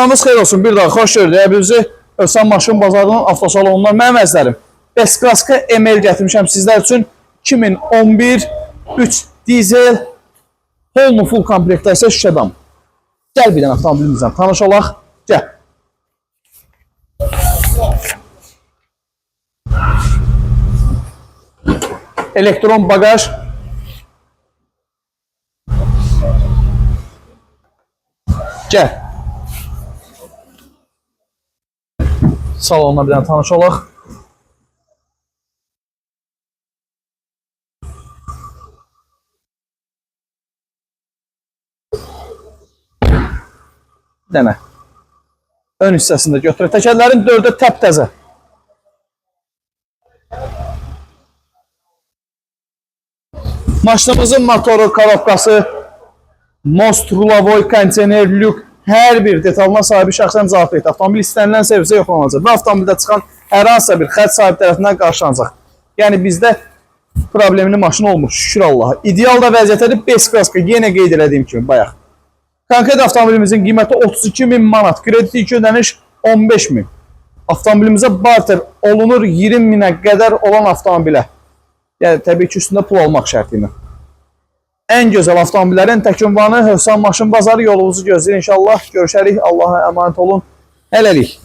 Sabahınız xeyir olsun. Bir daha xoş gördük bizi. Ölsən Maşın Bazarının avtosalonundan mənim əzlərim. Beskraska ML gətirmişəm sizlər üçün. 2011 3 dizel Holmu full komplektasiya şüşədam. Gəl bir dənə avtomobilimizdən tanış olaq. Gəl. Elektron bagaj. Gəl. Salonla bir dənə tanış olaq. Bir dənə ön hissəsində götürək. Təkərlərin 4-ə təptəzə. Maşınımızın motoru, korobkası, most, rulavoy, kondisioner, lük hər bir detalına sahibi şəxsən cavab verir. Avtomobil istənilən servisə yoxlanılacaq və avtomobildə çıxan hər hansısa bir xətt sahibi tərəfindən qarşılanacaq. Yəni bizdə problemli maşın olmur, şükür Allaha. İdeal da vəziyyətədir, Beskraska, yenə qeyd elədiyim kimi bayaq. Konkret avtomobilimizin qiyməti 32.000 manat, krediti 2 ödəniş 15.000. Avtomobilimizə barter olunur 20.000-ə qədər olan avtomobilə. Yəni təbii ki, üstündə pul almaq şərti ilə. Ən gözəl avtomobillərin tək ünvanı Hövsan Maşın Bazarı, yolumuzu gözləyir inşallah. Görüşərik, Allaha əmanət olun. Hələlik.